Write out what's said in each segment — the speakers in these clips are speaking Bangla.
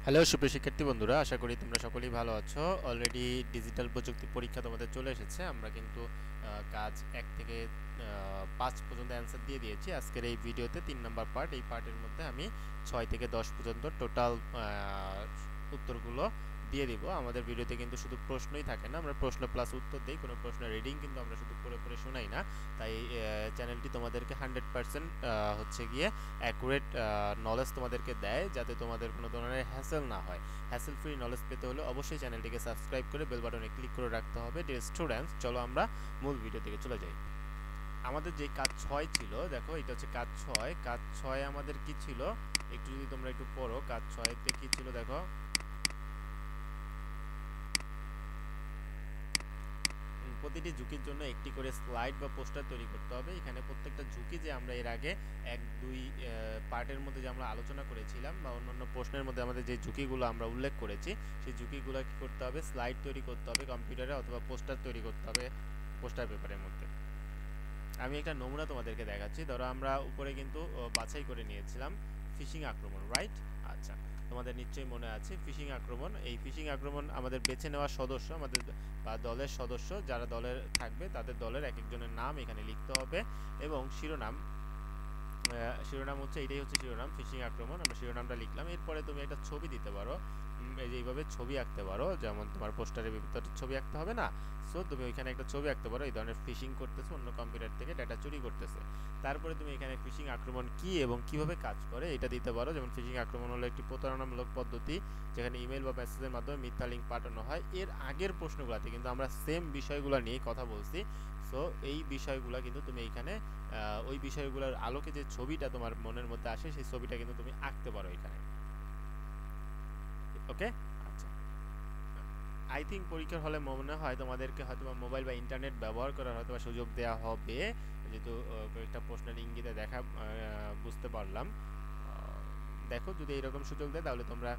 হ্যালো সুপ্রিয় শিক্ষার্থী বন্ধুরা, আশা করি তোমরা সকলেই ভালো আছো। অলরেডি ডিজিটাল প্রযুক্তি পরীক্ষা তোমাদের চলে এসেছে। আমরা কিন্তু কাজ 1 থেকে 5 পর্যন্ত অ্যান্সার দিয়ে দিয়েছি। আজকের এই ভিডিওতে 3 নাম্বার পার্ট, এই পার্টের মধ্যে আমি 6 থেকে 10 পর্যন্ত টোটাল উত্তরগুলো দিয়ে দিব। আমাদের ভিডিওতে কিন্তু শুধু প্রশ্নই থাকে না, আমরা প্রশ্ন প্লাস উত্তর দিই। কোনো প্রশ্নের রিডিং কিন্তু আমরা শুধু পড়ে পড়ে শোনাই না। তাই চ্যানেলটি তোমাদেরকে 100% হচ্ছে গিয়ে অ্যাকুরেট নলেজ তোমাদেরকে দেয়, যাতে তোমাদের কোনো ধরনের হ্যাসেল না হয়। হ্যাসেল ফ্রি নলেজ পেতে হলে অবশ্যই চ্যানেলটিকে সাবস্ক্রাইব করে বেল বাটনে ক্লিক করে রাখতে হবে। ডিয়ার স্টুডেন্টস, চলো আমরা মূল ভিডিও থেকে চলে যাই। আমাদের যে কাজ 6 ছিল, দেখো এটা হচ্ছে কাজ 6। কাজ 6 আমাদের কি ছিল একটু যদি তোমরা একটু পড়ো, কাজ 6 তে কি ছিল দেখো। প্রতিটি ঝুঁকির জন্য একটি করে স্লাইড বা পোস্টার তৈরি করতে হবে। এখানে প্রত্যেকটা ঝুঁকি যে আমরা এর আগে 1-2 পার্টের মধ্যে যে আমরা আলোচনা করেছিলাম বা অন্যান্য প্রশ্নের মধ্যে আমাদের যে ঝুঁকিগুলো আমরা উল্লেখ করেছি, সেই ঝুঁকিগুলো কি করতে হবে, স্লাইড তৈরি করতে হবে কম্পিউটারে, অথবা পোস্টার তৈরি করতে হবে পোস্টার পেপারের মধ্যে। আমি একটা নমুনা তোমাদেরকে দেখাচ্ছি। ধরো আমরা উপরে কিন্তু বাছাই করে নিয়েছিলাম ফিশিং আক্রমণ, রাইট? আচ্ছা, তোমাদের নিশ্চয়ই মনে আছে ফিশিং আক্রমণ। এই ফিশিং আক্রমণ আমাদের বেছে নেওয়া সদস্য, আমাদের বা দলের সদস্য যারা দলের থাকবে তাদের দলের এক একজনের নাম এখানে লিখতে হবে, এবং শিরোনাম হচ্ছে এটাই হচ্ছে শিরোনাম, ফিশিং আক্রমণ। আমরা শিরোনামটা লিখলাম। এরপরে তুমি একটা ছবি দিতে পারো, এই যে এইভাবে ছবি আঁকতে পারো, যেমন তোমার পোস্টারের ভিতরে ছবি আঁকতে হবে না, সো তুমি ওইখানে একটা ছবি আঁকতে পারো। এই ধরনের ফিশিং করতেছে, অন্য কম্পিউটার থেকে ডেটা চুরি করতেছে। তারপরে তুমি এখানে ফিশিং আক্রমণ কি এবং কিভাবে কাজ করে এটা দিতে পারো। যেমন ফিশিং আক্রমণ হলো একটি প্রতারণামূলক পদ্ধতি, যেখানে ইমেল বা মেসেজের মাধ্যমে মিথ্যা লিঙ্ক পাঠানো হয়। এর আগের প্রশ্নগুলোতে কিন্তু আমরা সেম বিষয়গুলো নিয়ে কথা বলছি। সো এই বিষয়গুলো কিন্তু তুমি এইখানে ওই বিষয়গুলোর আলোকে যে ছবিটা তোমার মনের মধ্যে আসে, সেই ছবিটা কিন্তু তুমি আঁকতে পারো এখানে। ওকে, আচ্ছা। আই থিঙ্ক পরীক্ষার হলে মনে হয় তোমাদেরকে হয়তো মোবাইল বা ইন্টারনেট ব্যবহার করার হয়তো সুযোগ দেওয়া হবে, যেহেতু কয়েকটা প্রশ্নের ইঙ্গিতে দেখা বুঝতে পারলাম। দেখো, যদি এরকম সুযোগ দেয় তাহলে তোমরা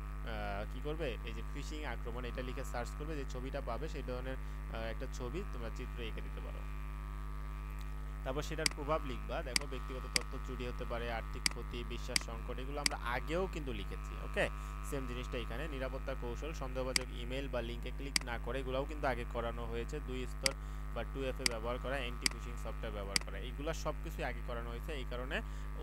কি করবে, এই যে ফিশিং আক্রমণ এটা লিখে সার্চ করবে, যে ছবিটা পাবে সেই ধরনের একটা ছবি তোমরা চিত্র এঁকে দিতে পারো। তারপর সেটার প্রভাব লিখবা। দেখো, ব্যক্তিগত তথ্য চুরি হতে পারে, আর্থিক ক্ষতি, বিশ্বাস সংকট, এগুলো আমরা আগেও কিন্তু লিখেছি। ওকে, সেম জিনিসটা এখানে। নিরাপত্তা কৌশল, সন্দেহবাচক ইমেল বা লিঙ্কে ক্লিক না করে, এগুলোও কিন্তু আগে করানো হয়েছে। 2 স্তর বা 2FA ব্যবহার করা, অ্যান্টি ফিশিং সফটওয়্যার ব্যবহার করা, এইগুলো সব কিছুই আগে করানো হয়েছে। এই কারণে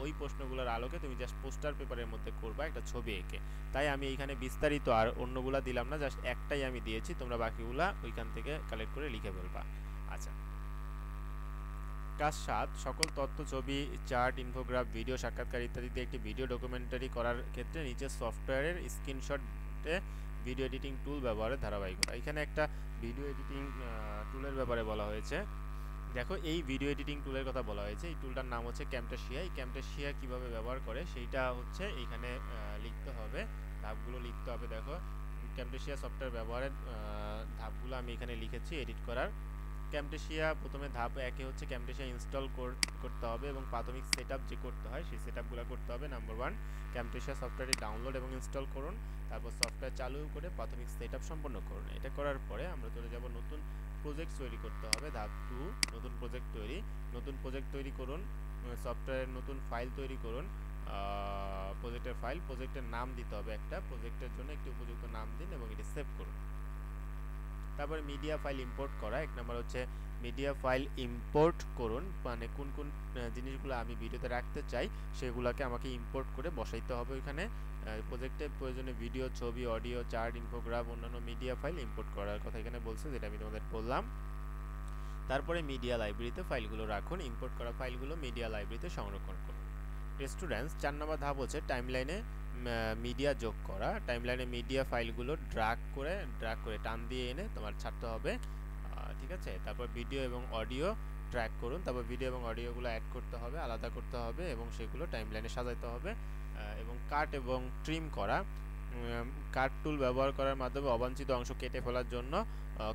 ওই প্রশ্নগুলোর আলোকে তুমি জাস্ট পোস্টার পেপারের মধ্যে করবা একটা ছবি এঁকে। তাই আমি এইখানে বিস্তারিত আর অন্যগুলা দিলাম না, জাস্ট একটাই আমি দিয়েছি। তোমরা বাকিগুলা ওইখান থেকে কালেক্ট করে লিখে ফেলবা। আচ্ছা, কাজ 7, সকল তথ্য, ছবি, চার্ট, ইনফোগ্রাফ, ভিডিও, সাক্ষাৎকার ইত্যাদিতে একটি ভিডিও ডকুমেন্টারি করার ক্ষেত্রে নিচে সফটওয়্যারের স্ক্রিনশটে ভিডিও এডিটিং টুল ব্যবহারের ধারাবাহিকতা। এখানে একটা ভিডিও এডিটিং টুলের ব্যাপারে বলা হয়েছে। দেখো, এই ভিডিও এডিটিং টুলের কথা বলা হয়েছে। এই টুলটার নাম হচ্ছে ক্যামটাশিয়া। এই ক্যামটাশিয়া কীভাবে ব্যবহার করে সেইটা হচ্ছে এইখানে লিখতে হবে, ধাপগুলো লিখতে হবে। দেখো, ক্যামটাশিয়া সফটওয়্যার ব্যবহারের ধাপগুলো আমি এখানে লিখেছি এডিট করার। ক্যামটাশিয়া প্রথমে ধাপ 1 হচ্ছে ক্যামটাশিয়া ইনস্টল করতে হবে এবং প্রাথমিক সেটআপ যে করতে হয় সেই সেটআপগুলো করতে হবে। নাম্বার 1, ক্যামটাশিয়া সফটওয়্যারটি ডাউনলোড এবং ইনস্টল করুন। তারপর সফটওয়্যার চালু করে প্রাথমিক সেটআপ সম্পন্ন করুন। এটা করার পরে আমরা চলে যাব নতুন প্রজেক্ট তৈরি করতে হবে। ধাপ 2, নতুন প্রজেক্ট তৈরি। নতুন প্রজেক্ট তৈরি করুন, সফটওয়্যারের নতুন ফাইল তৈরি করুন, প্রজেক্টের ফাইল, প্রজেক্টের নাম দিতে হবে একটা, প্রজেক্টের জন্য একটি উপযুক্ত নাম দিন এবং এটি সেভ করুন। তারপরে মিডিয়া ফাইল ইম্পোর্ট করা। 1 নম্বর হচ্ছে মিডিয়া ফাইল ইম্পোর্ট করুন, মানে কোন কোন জিনিসগুলো আমি ভিডিওতে রাখতে চাই সেগুলোকে আমাকে ইম্পোর্ট করে বসাইতে হবে ওইখানে। প্রজেক্টে প্রয়োজনীয় ভিডিও, ছবি, অডিও, চার্ট, ইনফোগ্রাফ, অন্যান্য মিডিয়া ফাইল ইম্পোর্ট করার কথা এখানে বলছে, যেটা আমি তোমাদের বললাম। তারপরে মিডিয়া লাইব্রেরিতে ফাইলগুলো রাখুন। ইম্পোর্ট করা ফাইলগুলো মিডিয়া লাইব্রেরিতে সংরক্ষণ করুন। স্টুডেন্টস, 4 নম্বর ধাপ হচ্ছে টাইমলাইনে মিডিয়া যোগ করা। টাইমলাইনে মিডিয়া ফাইলগুলো ড্রাগ করে টান দিয়ে এনে তোমার ছাড়তে হবে, ঠিক আছে? তারপর ভিডিও এবং অডিও ট্র্যাক করুন। তারপর ভিডিও এবং অডিওগুলো অ্যাড করতে হবে, আলাদা করতে হবে এবং সেগুলো টাইমলাইনে সাজাতে হবে। এবং কাট এবং ট্রিম করা। কাট টুল ব্যবহার করার মাধ্যমে অবাঞ্ছিত অংশ কেটে ফেলার জন্য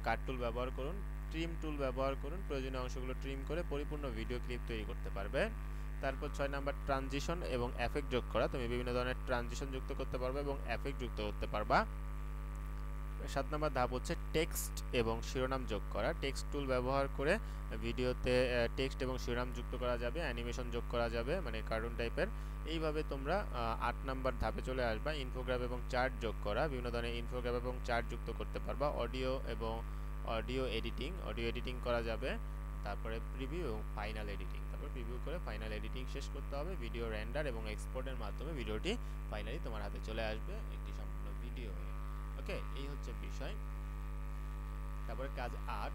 কাট টুল ব্যবহার করুন। ট্রিম টুল ব্যবহার করুন, প্রয়োজনীয় অংশগুলো ট্রিম করে পরিপূর্ণ ভিডিও ক্লিপ তৈরি করতে পারবে। তারপর 6 নাম্বার ট্রানজিশন এবং এফেক্ট যোগ করা। তুমি বিভিন্ন ধরনের ট্রানজিশন যুক্ত করতে পারবে এবং এফেক্ট যুক্ত করতে পারবা। নম্বর ধাপ হচ্ছে টেক্সট এবং শিরোনাম যোগ করা। টেক্সট টুল ব্যবহার করে ভিডিওতে টেক্সট এবং শিরোনাম যুক্ত করা যাবে, অ্যানিমেশন যোগ করা যাবে, মানে কার্টুন টাইপের। এইভাবে তোমরা 8 নম্বর ধাপে চলে আসবা, ইনফোগ্রাফ এবং চার্ট যোগ করা। বিভিন্ন ধরনের ইনফোগ্রাফ এবং চার্ট যুক্ত করতে পারবা। অডিও এডিটিং করা যাবে। তারপরে প্রিভিউ এবং ফাইনাল এডিটিং, তারপর প্রিভিউ করে ফাইনাল এডিটিং শেষ করতে হবে। ভিডিও রেন্ডার এবং এক্সপোর্টের মাধ্যমে ভিডিওটি ফাইনালি তোমার হাতে চলে আসবে একটি সম্পূর্ণ ভিডিও হয়ে। ওকে, এই হচ্ছে বিষয়। তারপরে কাজ 8,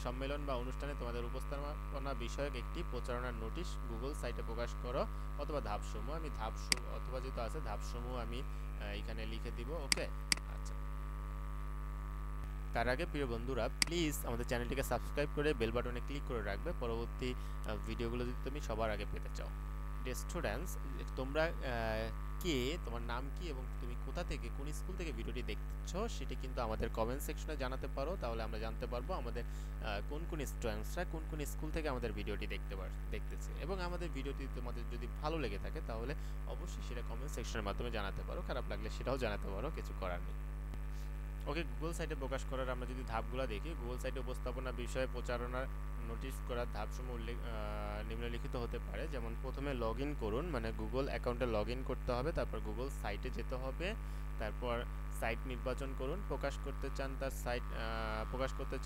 সম্মেলন বা অনুষ্ঠানে তোমাদের উপস্থাপনা বিষয়ক একটি প্রচারণার নোটিশ গুগল সাইটে প্রকাশ করো অথবা ধাপসমূহ। আমি অথবা যেহেতু আছে ধাপসমূহ আমি এখানে লিখে দিব। ওকে, আচ্ছা। তার আগে প্রিয় বন্ধুরা, প্লিজ আমাদের চ্যানেলটিকে সাবস্ক্রাইব করে বেল বাটনে ক্লিক করে রাখবে পরবর্তী ভিডিওগুলো যদি তুমি সবার আগে পেতে চাও। স্টুডেন্টস, তোমরা কে, তোমার নাম কি এবং তুমি কোথা থেকে, কোন স্কুল থেকে ভিডিওটি দেখছো সেটা কিন্তু আমাদের কমেন্ট সেকশনে জানাতে পারো। তাহলে আমরা জানতে পারবো আমাদের কোন স্টুডেন্টসরা কোন স্কুল থেকে আমাদের ভিডিওটি দেখতেছে। এবং আমাদের ভিডিওটি তোমাদের যদি ভালো লেগে থাকে তাহলে অবশ্যই সেটা কমেন্ট সেকশনের মাধ্যমে জানাতে পারো। খারাপ লাগলে সেটাও জানাতে পারো, কিছু করার নেই। ওকে, গুগল সাইটে প্রকাশ করার আমরা যদি ধাপগুলো দেখি, গুগল সাইটে উপস্থাপনা বিষয়ে প্রচারণার নোটিশ করার ধাপসমূহ নিম্নলিখিত হতে পারে। যেমন প্রথমে লগ ইন করুন, মানে গুগল অ্যাকাউন্টে লগ ইন করতে হবে। তারপর গুগল সাইটে যেতে হবে। তারপর সাইট নির্বাচন করুন। প্রকাশ করতে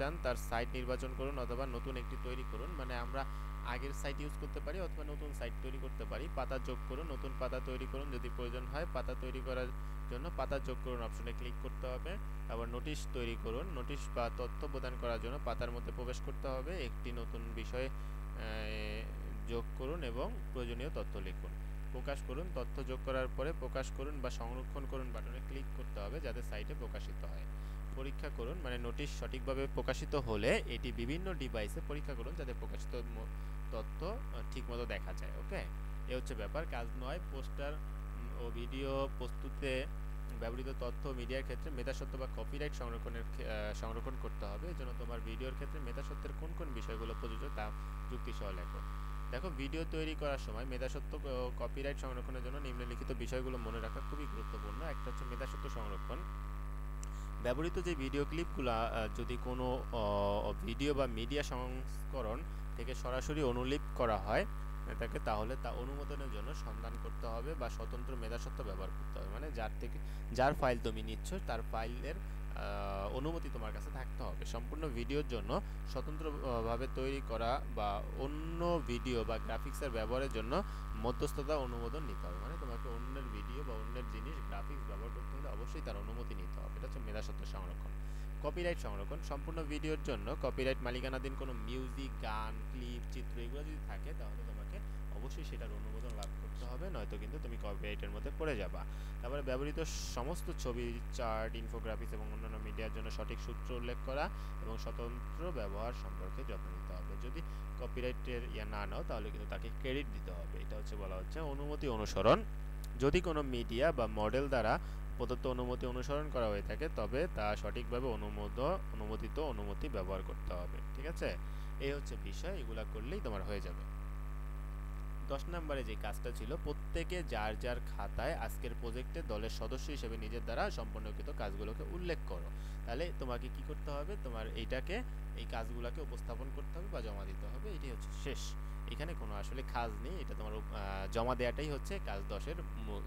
চান তার সাইট নির্বাচন করুন অথবা নতুন একটি তৈরি করুন। মানে আমরা আগের সাইট ইউজ করতে পারি অথবা নতুন সাইট তৈরি করতে পারি। পাতা যোগ করুন, নতুন পাতা তৈরি করুন। যদি প্রয়োজন হয় পাতা তৈরি করার জন্য পাতা যোগ করুন অপশনে ক্লিক করতে হবে। আবার নোটিশ তৈরি করুন, নোটিশ বা তথ্য প্রদান করার জন্য পাতার মধ্যে প্রবেশ করতে হবে। একটি নতুন বিষয় যোগ করুন এবং প্রয়োজনীয় তথ্য লিখুন। প্রকাশ করুন, তথ্য যোগ করার পরে প্রকাশ করুন বা সংরক্ষণ করুন বাটনে ক্লিক করতে হবে যাতে সাইটে প্রকাশিত হয়। পরীক্ষা করুন, মানে নোটিশ সঠিকভাবে প্রকাশিত হলে এটি বিভিন্ন ডিভাইসে পরীক্ষা করুন যাতে প্রকাশিত তথ্য ঠিকমতো দেখা যায়। ওকে, এ হচ্ছে ব্যাপার। কাজ 9, পোস্টার ও ভিডিও প্রস্তুতে ব্যবহৃত তথ্য মিডিয়ার ক্ষেত্রে মেধাস্বত্ব বা কপিরাইট সংরক্ষণ করতে হবে। এজন্য তোমার ভিডিওর ক্ষেত্রে মেধাস্বত্বের কোন বিষয়গুলো প্রযোজ্য তা যুক্তিসহ লেখো। দেখো, ভিডিও তৈরি করার সময় মেধাস্বত্ব ও কপিরাইট সংরক্ষণের জন্য নিম্নলিখিত বিষয়গুলো মনে রাখা খুবই গুরুত্বপূর্ণ। একটা হচ্ছে মেধাস্বত্ব সংরক্ষণ। ব্যবহৃত যে ভিডিও ক্লিপগুলো যদি কোনো ভিডিও বা মিডিয়া সংস্করণ থেকে সরাসরি অনুলিপ করা হয় তাহলে তা অনুমোদনের জন্য সন্ধান করতে হবে বা স্বতন্ত্র মেধাস্বত্ব ব্যবহার করতে হবে। মানে যার ফাইল তুমি নিচ্ছ তার ফাইলের অনুমতি তোমার কাছে থাকতে হবে। সম্পূর্ণ ভিডিওর জন্য স্বতন্ত্রভাবে তৈরি করা বা অন্য ভিডিও বা গ্রাফিক্সের ব্যবহারের জন্য মধ্যস্থতা অনুমোদন নিতে হবে। মানে তোমাকে অন্যের ভিডিও বা অন্যের জিনিস গ্রাফিক্স ব্যবহার করতে হলে অবশ্যই তার অনুমতি নিতে হবে। এটা হচ্ছে মেধাস্বত্ব সংরক্ষণ। কপিরাইট সংরক্ষণ, সম্পূর্ণ ভিডিওর জন্য কপিরাইট মালিকানাধীন কোনো মিউজিক, গান, ক্লিপ, চিত্র এগুলো যদি থাকে তাহলে তোমাকে অবশ্যই সেটার অনুমোদন লাভ করতে হবে, নয়তো কিন্তু তুমি কপিরাইটের মধ্যে পড়ে যাবা। তারপরে ব্যবহৃত সমস্ত ছবি, চার্ট, ইনফোগ্রাফিক্স এবং অন্যান্য মিডিয়ার জন্য সঠিক সূত্র উল্লেখ করা এবং স্বতন্ত্র ব্যবহার সম্পর্কে যত্ন নিতে হবে। যদি কপিরাইটের না নাও তাহলে কিন্তু তাকে ক্রেডিট দিতে হবে। এটা হচ্ছে বলা হচ্ছে অনুমতি অনুসরণ। যদি কোনো মিডিয়া বা মডেল দ্বারা প্রদত্ত অনুমতি অনুসরণ করা হয়ে থাকে তবে তা সঠিকভাবে অনুমোদিত অনুমতি ব্যবহার করতে হবে। ঠিক আছে, এই হচ্ছে বিষয়। এগুলা করলেই তোমার হয়ে যাবে। 10 নম্বরে যে কাজটা ছিল, প্রত্যেকে যার যার খাতায় আজকের প্রজেক্টে দলের সদস্য হিসেবে নিজের দ্বারা সম্পন্নকৃত কাজগুলোকে উল্লেখ করো। তাহলে তোমাকে কি করতে হবে, তোমার এই কাজগুলোকে উপস্থাপন করতে হবে বা জমা দিতে হবে। এটাই হচ্ছে শেষ। এখানে কোনো আসলে কাজ নেই, এটা তোমার জমা দেওয়াটাই হচ্ছে কাজ 10-এর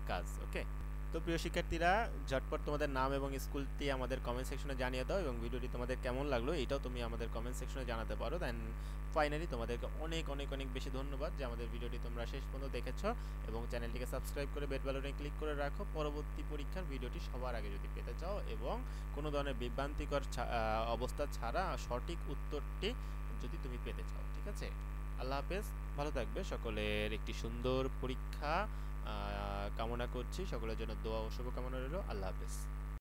কাজ। ওকে, তো প্রিয় শিক্ষার্থীরা, ঝটপট তোমাদের নাম এবং স্কুলটি আমাদের কমেন্ট সেকশনে জানিয়ে দাও এবং ভিডিওটি তোমাদের কেমন লাগলো এটাও তুমি আমাদের কমেন্ট সেকশনে জানাতে পারো। দেন ফাইনালি তোমাদেরকে অনেক অনেক অনেক বেশি ধন্যবাদ যে আমাদের ভিডিওটি তোমরা শেষ পর্যন্ত দেখেছো এবং চ্যানেলটিকে সাবস্ক্রাইব করে বেল বাটনে ক্লিক করে রাখো পরবর্তী পরীক্ষার ভিডিওটি সবার আগে যদি পেতে চাও এবং কোনো ধরনের বিভ্রান্তিকর অবস্থা ছাড়া সঠিক উত্তরটি যদি তুমি পেতে চাও। ঠিক আছে, আল্লাহ হাফেজ, ভালো থাকবে। সকলের একটি সুন্দর পরীক্ষা কামনা করছি। সকলের জন্য দোয়া ও শুভকামনা রইল। আল্লাহ হাফেজ।